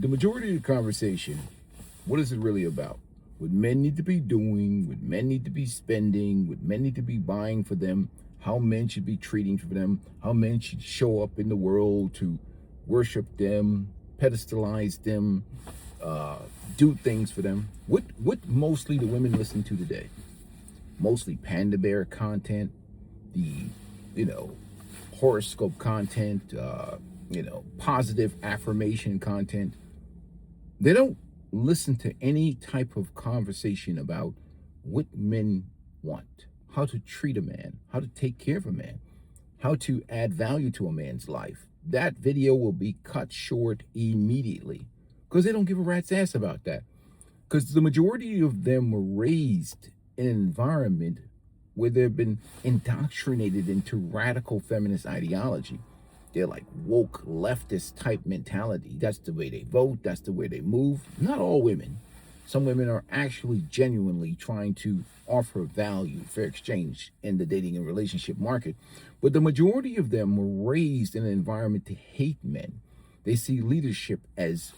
The majority of the conversation, what is it really about? What men need to be doing, what men need to be spending, what men need to be buying for them, how men should be treating for them, how men should show up in the world to worship them, pedestalize them, do things for them. What mostly the women listen to today? Mostly panda bear content, the horoscope content, positive affirmation content. They don't listen to any type of conversation about what men want, how to treat a man, how to take care of a man, how to add value to a man's life. That video will be cut short immediately because they don't give a rat's ass about that. Because the majority of them were raised in an environment where they've been indoctrinated into radical feminist ideology. They're like woke leftist type mentality. That's the way they vote. That's the way they move. Not all women. Some women are actually genuinely trying to offer value, fair exchange in the dating and relationship market. But the majority of them were raised in an environment to hate men. They see leadership as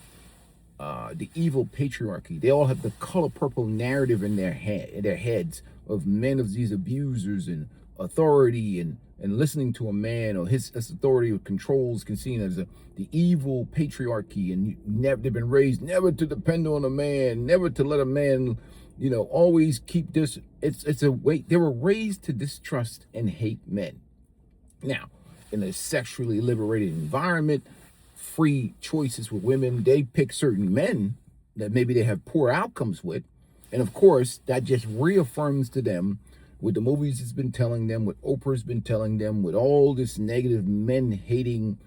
the evil patriarchy. They all have the color purple narrative in their heads of men of these abusers and authority and listening to a man or his authority or controls can seen as the evil patriarchy, and they've been raised never to depend on a man, never to let a man, always keep this. It's a way they were raised to distrust and hate men. Now, in a sexually liberated environment, free choices with women, they pick certain men that maybe they have poor outcomes with, and of course that just reaffirms to them what the movies has been telling them, what Oprah's been telling them, with all this negative men-hating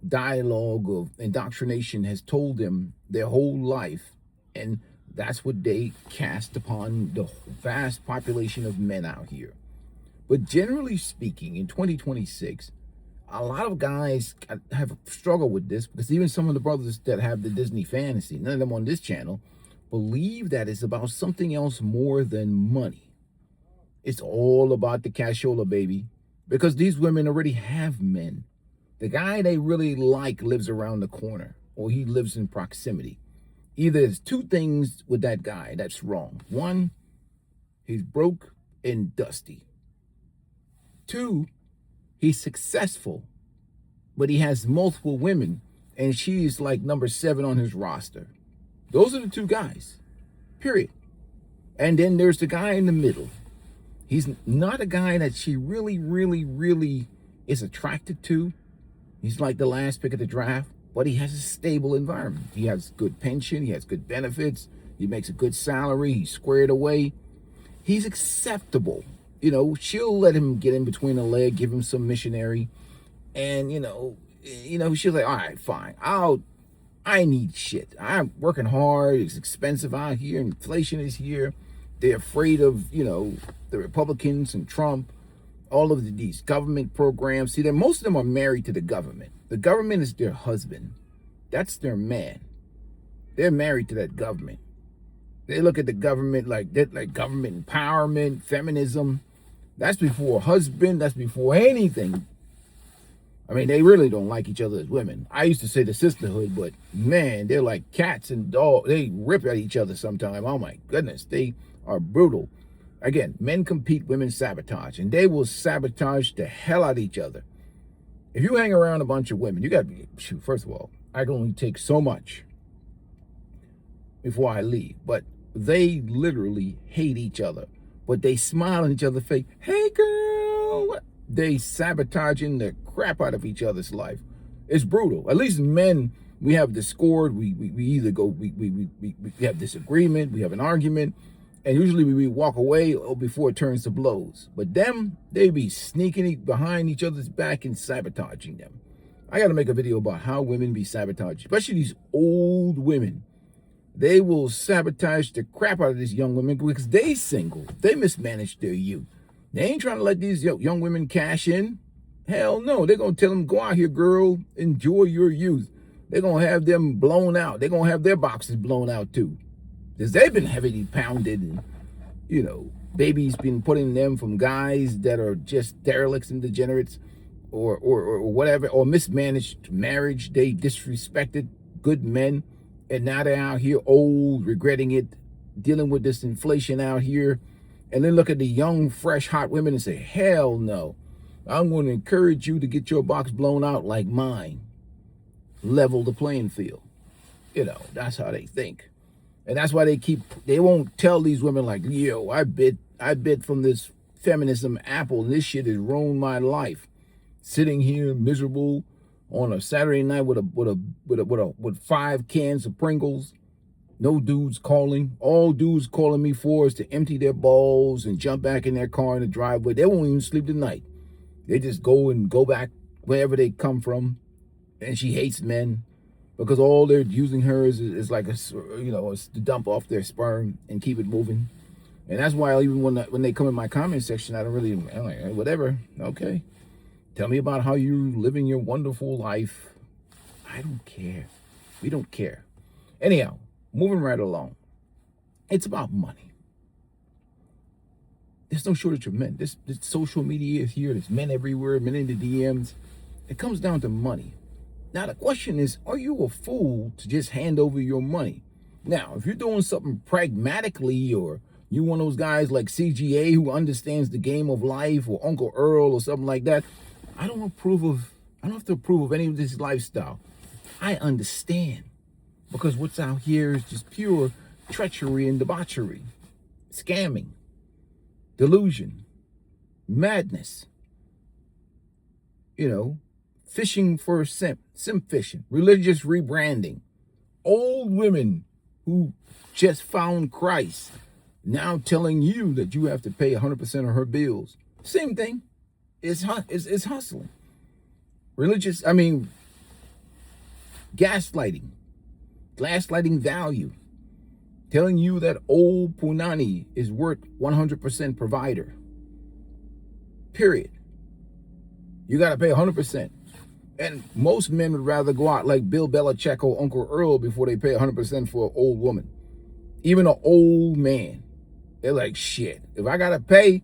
dialogue of indoctrination has told them their whole life. And that's what they cast upon the vast population of men out here. But generally speaking, in 2026, a lot of guys have struggled with this because even some of the brothers that have the Disney fantasy, none of them on this channel, believe that it's about something else more than money. It's all about the cashola, baby, because these women already have men. The guy they really like lives around the corner, or he lives in proximity. Either there's two things with that guy that's wrong. One, he's broke and dusty. Two, he's successful, but he has multiple women, and she's like number 7 on his roster. Those are the two guys, period. And then there's the guy in the middle. He's not a guy that she really, really, really is attracted to. He's like the last pick of the draft, but he has a stable environment. He has good pension. He has good benefits. He makes a good salary. He's squared away. He's acceptable. She'll let him get in between a leg, give him some missionary. And, she's like, all right, fine. I need shit. I'm working hard. It's expensive out here. Inflation is here. They're afraid of, the Republicans and Trump, all of these government programs. See, most of them are married to the government. The government is their husband. That's their man. They're married to that government. They look at the government like government empowerment, feminism. That's before husband. That's before anything. I mean, they really don't like each other as women. I used to say the sisterhood, but man, they're like cats and dogs. They rip at each other sometimes. Oh my goodness, they are brutal. Again, men compete, women sabotage, and they will sabotage the hell out of each other. If you hang around a bunch of women, you got to be, first of all, I can only take so much before I leave, but they literally hate each other, but they smile in each other's face. Hey girl, they sabotaging the crap out of each other's life. It's brutal. At least men, we have discord. We either go, we have disagreement, we have an argument, and usually we walk away before it turns to blows. But them, they be sneaking behind each other's back and sabotaging them. I got to make a video about how women be sabotaged, especially these old women. They will sabotage the crap out of these young women because they single. They mismanaged their youth. They ain't trying to let these young women cash in. Hell no. They're going to tell them, go out here, girl, enjoy your youth. They're going to have them blown out. They're going to have their boxes blown out too. Because they've been heavily pounded and, babies been put in them from guys that are just derelicts and degenerates or whatever, or mismanaged marriage. They disrespected good men And now they're out here old, regretting it, dealing with this inflation out here. And then look at the young, fresh, hot women and say, hell no. I'm going to encourage you to get your box blown out like mine. Level the playing field. You know, that's how they think. And that's why they won't tell these women like, yo, I bit from this feminism apple and this shit has ruined my life. Sitting here miserable on a Saturday night with 5 cans of Pringles. No dudes calling. All dudes calling me for is to empty their balls and jump back in their car in the driveway. They won't even sleep tonight. They just go back wherever they come from. And she hates men because all they're using her is like it's to dump off their sperm and keep it moving. And that's why even when they come in my comment section, I'm like, hey, whatever, okay. Tell me about how you're living your wonderful life. I don't care. We don't care. Anyhow, moving right along. It's about money. There's no shortage of men. This social media is here. There's men everywhere, men in the DMs. It comes down to money. Now, the question is, are you a fool to just hand over your money? Now, if you're doing something pragmatically, or you're one of those guys like CGA who understands the game of life, or Uncle Earl or something like that, I don't have to approve of any of this lifestyle. I understand, because what's out here is just pure treachery and debauchery, scamming, delusion, madness, fishing for a simp fishing, religious rebranding, old women who just found Christ now telling you that you have to pay 100% of her bills. Same thing. It's hustling. Gaslighting value, telling you that old punani is worth 100% provider. Period. You got to pay 100%. And most men would rather go out like Bill Belichick or Uncle Earl before they pay 100% for an old woman. Even an old man. They're like, shit, if I got to pay,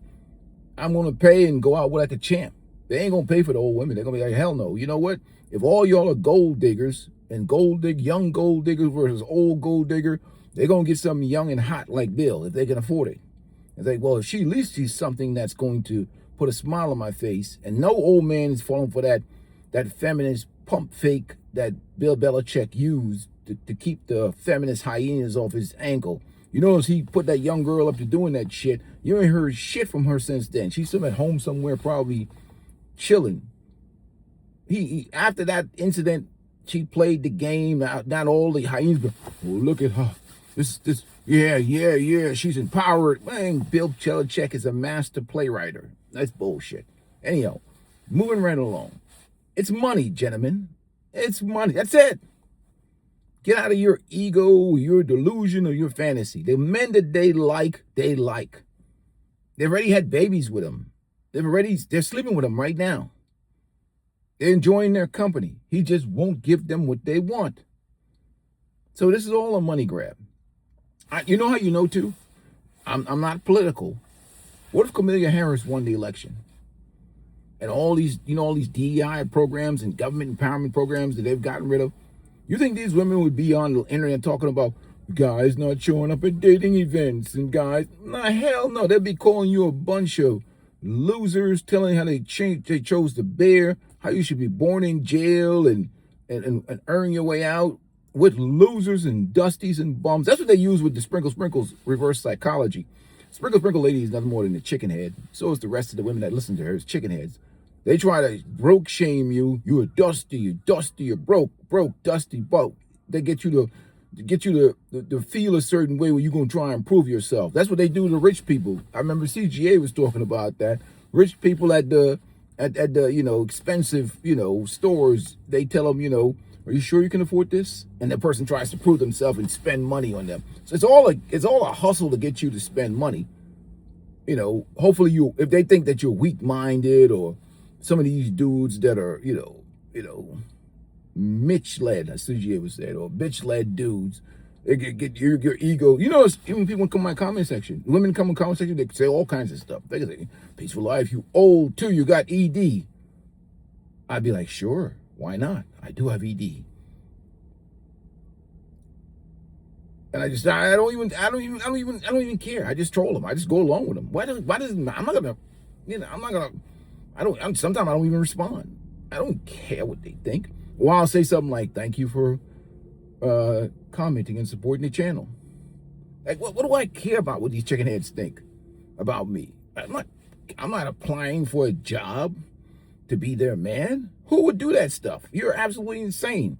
I'm going to pay and go out like a champ. They ain't going to pay for the old women. They're going to be like, hell no. You know what? If all y'all are gold diggers and young gold diggers versus old gold digger, they're going to get something young and hot like Bill if they can afford it. It's like, well, if at least she's something that's going to put a smile on my face, and no old man is falling for that feminist pump fake that Bill Belichick used to keep the feminist hyenas off his ankle. You notice he put that young girl up to doing that shit. You ain't heard shit from her since then. She's still at home somewhere, probably chilling. He after that incident, she played the game. Not all the hyenas, but look at her. Yeah. She's empowered. Man, Bill Belichick is a master playwright. That's bullshit. Anyhow, moving right along. It's money, gentlemen. It's money. That's it. Get out of your ego, your delusion, or your fantasy. The men that they like. They've already had babies with them. They're sleeping with them right now. They're enjoying their company. He just won't give them what they want. So this is all a money grab. You know how you know too? I'm not political. What if Kamala Harris won the election? And all these DEI programs and government empowerment programs that they've gotten rid of, you think these women would be on the internet talking about guys not showing up at dating events and guys? Nah, hell no. They'd be calling you a bunch of losers, telling how they chose to bear, how you should be born in jail and earn your way out with losers and dusties and bums. That's what they use with the sprinkles reverse psychology. Sprinkle lady is nothing more than a chicken head. So is the rest of the women that listen to her is chicken heads. They try to broke shame you. You're dusty, you're broke, dusty, broke. They get you to feel a certain way where you're gonna try and prove yourself. That's what they do to rich people. I remember CGA was talking about that. Rich people at the expensive stores, they tell them, are you sure you can afford this? And that person tries to prove themselves and spend money on them. So it's all a hustle to get you to spend money. Hopefully if they think that you're weak-minded, or some of these dudes that are, Mitch-led, as CGA was said, or bitch-led dudes, they get your ego. Even people come in my comment section. Women come in the comment section, they say all kinds of stuff. They can say, peaceful life, you old too, you got ED. I'd be like, sure, why not? I do have ED. And I don't even care. I just troll them. I just go along with them. Why does I'm not gonna, I'm not gonna, sometimes I don't even respond. I don't care what they think. Or I'll say something like, thank you for commenting and supporting the channel. Like, what do I care about what these chicken heads think about me? I'm not applying for a job to be their man. Who would do that stuff? You're absolutely insane.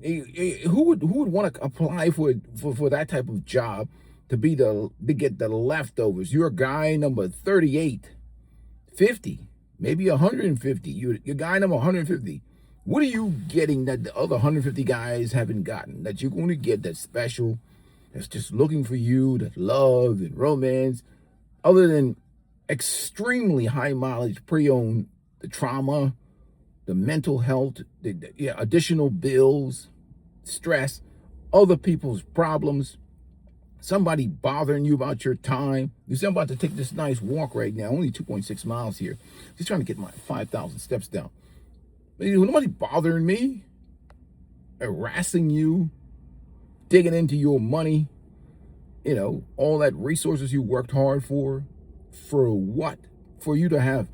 Who would want to apply for that type of job to get the leftovers? You're a guy number 38, 50, maybe 150. You're guy number 150. What are you getting that the other 150 guys haven't gotten? That you're going to get that's special, that's just looking for you, that love and romance, other than extremely high mileage pre-owned, the trauma, the mental health, additional bills, stress, other people's problems, somebody bothering you about your time. You see, I'm about to take this nice walk right now, only 2.6 miles here. Just trying to get my 5,000 steps down. Nobody bothering me, harassing you, digging into your money, all that resources you worked hard for what? For you to have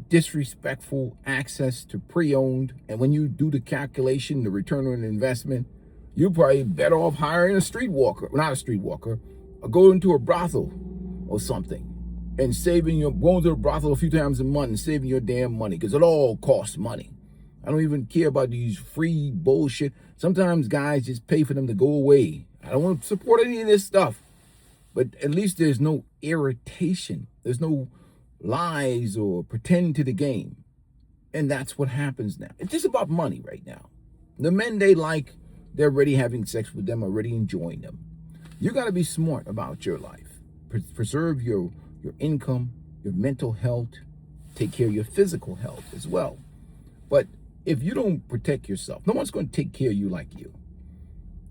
disrespectful access to pre-owned, and when you do the calculation, the return on investment, you're probably better off hiring a streetwalker, not a streetwalker, or go into a brothel or something, and going to a brothel a few times a month and saving your damn money, because it all costs money. I don't even care about these free bullshit. Sometimes guys just pay for them to go away. I don't want to support any of this stuff, but at least there's no irritation. There's no lies or pretend to the game. And that's what happens now. It's just about money right now. The men they like, they're already having sex with them, already enjoying them. You got to be smart about your life. Preserve your income, your mental health, take care of your physical health as well. But if you don't protect yourself, no one's going to take care of you like you.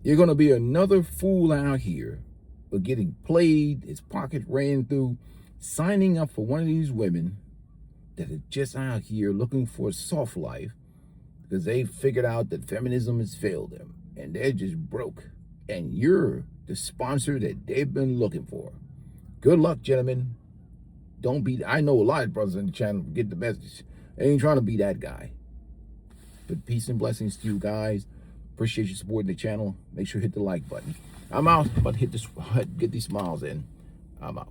You're going to be another fool out here, but getting played, his pocket ran through, signing up for one of these women that are just out here looking for a soft life because they figured out that feminism has failed them and they're just broke. And you're the sponsor that they've been looking for. Good luck, gentlemen. I know a lot of brothers on the channel get the message. They ain't trying to be that guy. But peace and blessings to you guys. Appreciate you supporting the channel. Make sure you hit the like button. I'm out. I'm about to get these smiles in. I'm out.